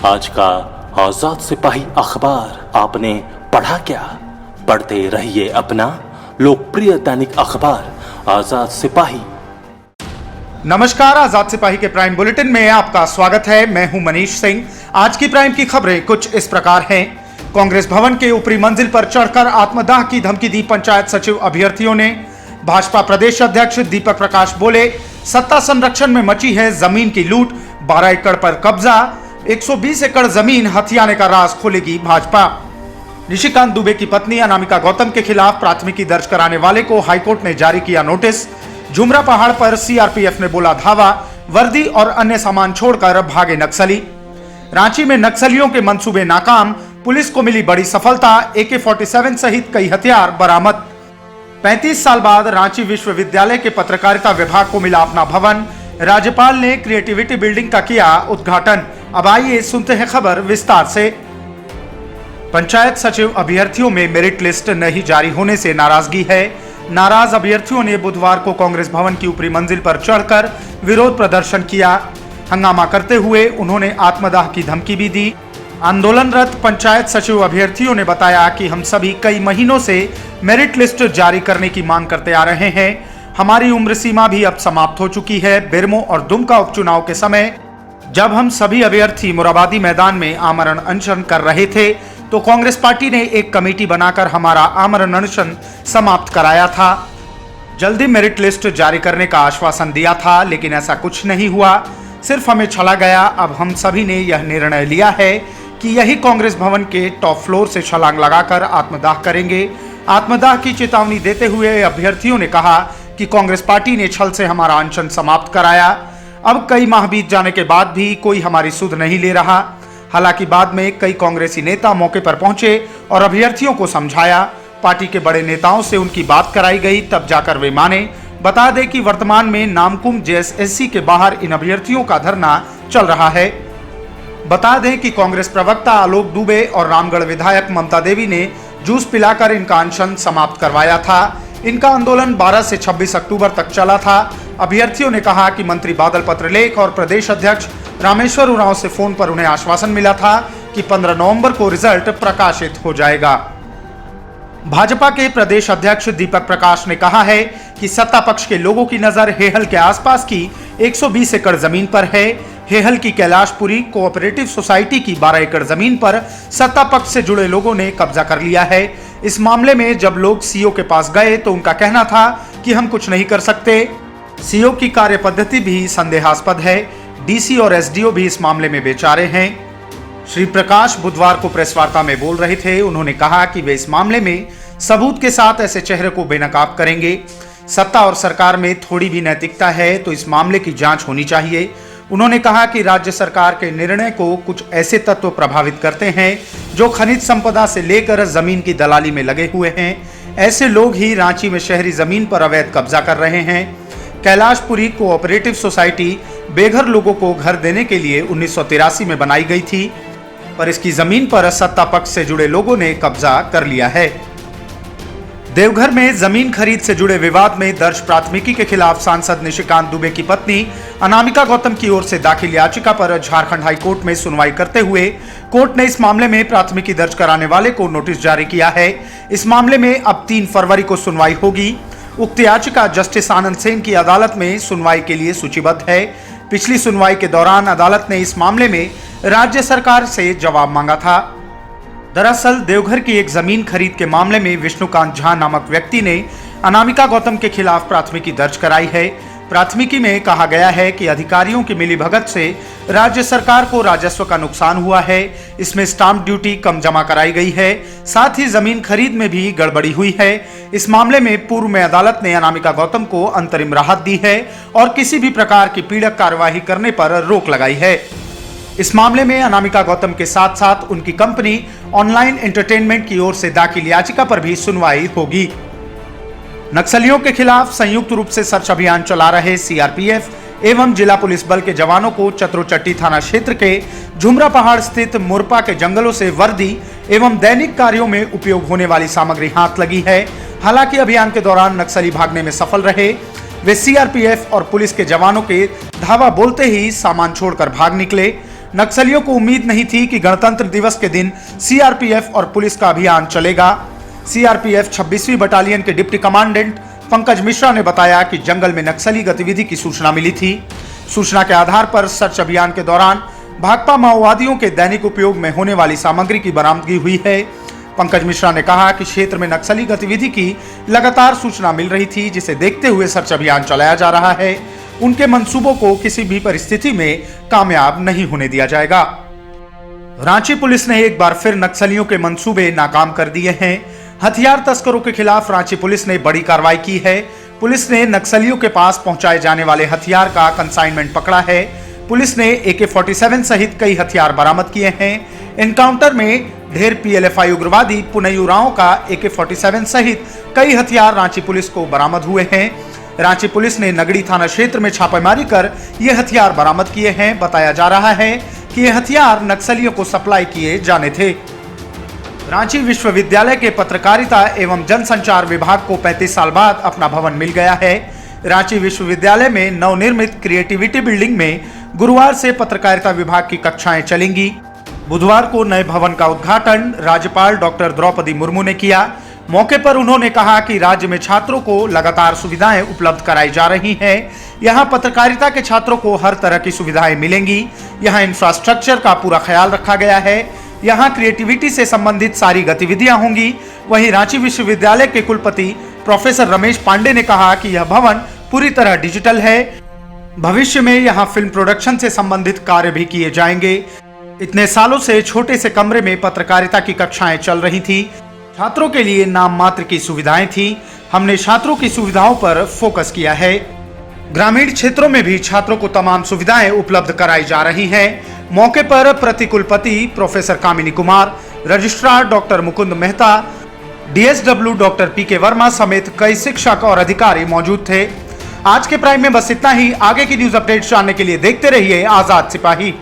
आज का आजाद सिपाही अखबार आपने पढ़ा क्या? पढ़ते रहिए अपना लोकप्रिय दैनिक अखबार आजाद सिपाही। नमस्कार, आजाद सिपाही के प्राइम बुलेटिन में आपका स्वागत है। मैं हूं मनीष सिंह। आज की प्राइम की खबरें कुछ इस प्रकार हैं। कांग्रेस भवन के ऊपरी मंजिल पर चढ़कर आत्मदाह की धमकी दी पंचायत सचिव अभ्यर्थियों ने। भाजपा प्रदेश अध्यक्ष दीपक प्रकाश बोले, सत्ता संरक्षण में मची है जमीन की लूट, 12 एकड़ पर कब्जा, 120 एकड़ जमीन हथियाने का राज खोलेगी भाजपा। निशिकांत दुबे की पत्नी अनामिका गौतम के खिलाफ प्राथमिकी दर्ज कराने वाले को हाईकोर्ट ने जारी किया नोटिस। झुमरा पहाड़ पर सीआरपीएफ ने बोला धावा, वर्दी और अन्य सामान छोड़कर भागे नक्सली। रांची में नक्सलियों के मंसूबे नाकाम, पुलिस को मिली बड़ी सफलता, AK-47 सहित कई हथियार बरामद। 35 साल बाद रांची विश्वविद्यालय के पत्रकारिता विभाग को मिला अपना भवन। राज्यपाल ने क्रिएटिविटी बिल्डिंग का किया उद्घाटन। अब आइए सुनते हैं खबर विस्तार से। पंचायत सचिव अभ्यर्थियों में मेरिट लिस्ट नहीं जारी होने से नाराजगी है। नाराज अभ्यर्थियों ने बुधवार को कांग्रेस भवन की ऊपरी मंजिल पर चढ़कर विरोध प्रदर्शन किया। हंगामा करते हुए उन्होंने आत्मदाह की धमकी भी दी। आंदोलनरत पंचायत सचिव अभ्यर्थियों ने बताया कि हम सभी कई महीनों से मेरिट लिस्ट जारी करने की मांग करते आ रहे हैं। हमारी उम्र सीमा भी अब समाप्त हो चुकी है। बेरमो और दुमका उपचुनाव के समय जब हम सभी अभ्यर्थी मुराबादी मैदान में आमरण अनशन कर रहे थे तो कांग्रेस पार्टी ने एक कमेटी बनाकर हमारा आमरण अनशन समाप्त कराया था। जल्दी मेरिट लिस्ट जारी करने का आश्वासन दिया था, लेकिन ऐसा कुछ नहीं हुआ, सिर्फ हमें छला गया। अब हम सभी ने यह निर्णय लिया है कि यही कांग्रेस भवन के टॉप फ्लोर से छलांग लगाकर आत्मदाह करेंगे। आत्मदाह की चेतावनी देते हुए अभ्यर्थियों ने कहा कि कांग्रेस पार्टी ने छल से हमारा अनशन समाप्त कराया। अब कई माह बीत जाने के बाद भी कोई हमारी सुध नहीं ले रहा। हालांकि बाद में कई कांग्रेसी नेता मौके पर पहुंचे और अभ्यर्थियों को समझाया। पार्टी के बड़े नेताओं से उनकी बात कराई गई, तब जाकर वे माने। बता दें कि वर्तमान में नामकुम JSSC के बाहर इन अभ्यर्थियों का धरना चल रहा है। बता दें कि कांग्रेस प्रवक्ता आलोक दुबे और रामगढ़ विधायक ममता देवी ने जूस पिलाकर इनका अनशन समाप्त करवाया था। इनका आंदोलन 12 से 26 अक्टूबर तक चला था। अभ्यर्थियों ने कहा कि मंत्री बादल पत्रलेख और प्रदेश अध्यक्ष रामेश्वर उरांव से फोन पर उन्हें आश्वासन मिला था कि 15 नवंबर को रिजल्ट प्रकाशित हो जाएगा। भाजपा के प्रदेश अध्यक्ष दीपक प्रकाश ने कहा है कि सत्ता पक्ष के लोगों की नजर हेहल के आसपास की 120 एकड़ जमीन पर है। हेहल की कैलाशपुरी कोऑपरेटिव सोसाइटी की 12 एकड़ जमीन पर सत्ता पक्ष से जुड़े लोगों ने कब्जा कर लिया है। इस मामले में जब लोग सीओ के पास गए तो उनका कहना था कि हम कुछ नहीं कर सकते। सीओ की कार्य पद्धति भी संदेहास्पद है। डीसी और एसडीओ भी इस मामले में बेचारे हैं। श्री प्रकाश बुधवार को प्रेस वार्ता में बोल रहे थे। उन्होंने कहा कि वे इस मामले में सबूत के साथ ऐसे चेहरे को बेनकाब करेंगे। सत्ता और सरकार में थोड़ी भी नैतिकता है तो इस मामले की जांच होनी चाहिए। उन्होंने कहा कि राज्य सरकार के निर्णय को कुछ ऐसे तत्व प्रभावित करते हैं जो खनिज संपदा से लेकर जमीन की दलाली में लगे हुए हैं। ऐसे लोग ही रांची में शहरी जमीन पर अवैध कब्जा कर रहे हैं। कैलाशपुरी कोऑपरेटिव सोसाइटी बेघर लोगों को घर देने के लिए 1983 में बनाई गई थी, पर इसकी जमीन पर सत्ता पक्ष से जुड़े लोगों ने कब्जा कर लिया है। देवघर में जमीन खरीद से जुड़े विवाद में दर्ज प्राथमिकी के खिलाफ सांसद निशिकांत दुबे की पत्नी अनामिका गौतम की ओर से दाखिल याचिका पर झारखंड हाईकोर्ट में सुनवाई करते हुए कोर्ट ने इस मामले में प्राथमिकी दर्ज कराने वाले को नोटिस जारी किया है। इस मामले में अब 3 फरवरी को सुनवाई होगी। उक्त याचिका जस्टिस आनंद सेन की अदालत में सुनवाई के लिए सूचीबद्ध है। पिछली सुनवाई के दौरान अदालत ने इस मामले में राज्य सरकार से जवाब मांगा था। दरअसल देवघर की एक जमीन खरीद के मामले में विष्णुकांत झा नामक व्यक्ति ने अनामिका गौतम के खिलाफ प्राथमिकी दर्ज कराई है। प्राथमिकी में कहा गया है कि अधिकारियों की मिलीभगत से राज्य सरकार को राजस्व का नुकसान हुआ है। इसमें स्टाम्प ड्यूटी कम जमा कराई गई है, साथ ही जमीन खरीद में भी गड़बड़ी हुई है। इस मामले में पूर्व में अदालत ने अनामिका गौतम को अंतरिम राहत दी है और किसी भी प्रकार की पीड़क कार्यवाही करने पर रोक लगाई है। इस मामले में अनामिका गौतम के साथ साथ उनकी कंपनी ऑनलाइन एंटरटेनमेंट की ओर से दाखिल याचिका पर भी सुनवाई होगी। नक्सलियों के खिलाफ संयुक्त रूप से सर्च अभियान चला रहे सीआरपीएफ एवं जिला पुलिस बल के जवानों को चतरोचट्टी थाना क्षेत्र के झुमरा पहाड़ स्थित मुरपा के जंगलों से वर्दी एवं दैनिक कार्यों में उपयोग होने वाली सामग्री हाथ लगी है। हालांकि अभियान के दौरान नक्सली भागने में सफल रहे। वे सीआरपीएफ और पुलिस के जवानों के धावा बोलते ही सामान छोड़कर भाग निकले। नक्सलियों को उम्मीद नहीं थी कि गणतंत्र दिवस के दिन सीआरपीएफ और पुलिस का अभियान चलेगा। सीआरपीएफ 26वीं बटालियन के डिप्टी कमांडेंट पंकज मिश्रा ने बताया कि जंगल में नक्सली गतिविधि की सूचना मिली थी। सूचना के आधार पर सर्च अभियान के दौरान भाकपा माओवादियों के दैनिक उपयोग में होने वाली सामग्री की बरामदगी हुई है। पंकज मिश्रा ने कहा कि क्षेत्र में नक्सली गतिविधि की लगातार सूचना मिल रही थी, जिसे देखते हुए सर्च अभियान चलाया जा रहा है। उनके मंसूबों को किसी भी परिस्थिति में कामयाब नहीं होने दिया जाएगा। रांची पुलिस ने एक बार फिर नक्सलियों के मंसूबे नाकाम कर दिए हैं। हथियार तस्करों के खिलाफ रांची पुलिस ने बड़ी कार्रवाई की है। पुलिस ने नक्सलियों के पास पहुंचाए जाने वाले हथियार का कंसाइनमेंट पकड़ा है। पुलिस ने AK-47 सहित कई हथियार बरामद किए हैं। एनकाउंटर में ढेर पीएलएफआई उग्रवादी पुनयुराओं का AK-47 सहित कई हथियार रांची पुलिस को बरामद हुए हैं। रांची पुलिस ने नगड़ी थाना क्षेत्र में छापेमारी कर ये हथियार बरामद किए हैं। बताया जा रहा है कि ये हथियार नक्सलियों को सप्लाई किए जाने थे। रांची विश्वविद्यालय के पत्रकारिता एवं जनसंचार विभाग को 35 साल बाद अपना भवन मिल गया है। रांची विश्वविद्यालय में नवनिर्मित क्रिएटिविटी बिल्डिंग में गुरुवार से पत्रकारिता विभाग की कक्षाएं चलेंगी। बुधवार को नए भवन का उद्घाटन राज्यपाल डॉक्टर द्रौपदी मुर्मू ने किया। मौके पर उन्होंने कहा कि राज्य में छात्रों को लगातार सुविधाएं उपलब्ध कराई जा रही हैं। यहां पत्रकारिता के छात्रों को हर तरह की सुविधाएं मिलेंगी। यहां इंफ्रास्ट्रक्चर का पूरा ख्याल रखा गया है। यहां क्रिएटिविटी से संबंधित सारी गतिविधियां होंगी। वहीं रांची विश्वविद्यालय के कुलपति प्रोफेसर रमेश पांडे ने कहा कि यह भवन पूरी तरह डिजिटल है। भविष्य में यहां फिल्म प्रोडक्शन से संबंधित कार्य भी किए जाएंगे। इतने सालों से छोटे से कमरे में पत्रकारिता की कक्षाएं चल रही थी। छात्रों के लिए नाम मात्र की सुविधाएं थी। हमने छात्रों की सुविधाओं पर फोकस किया है। ग्रामीण क्षेत्रों में भी छात्रों को तमाम सुविधाएं उपलब्ध कराई जा रही हैं। मौके पर प्रतिकुलपति professor Kamini Kumar, registrar doctor Mukund Mehta, DSW doctor PK Verma समेत कई शिक्षक और अधिकारी मौजूद थे। आज के प्राइम में बस इतना ही। आगे की न्यूज अपडेट्स जानने के लिए देखते रहिए आजाद सिपाही।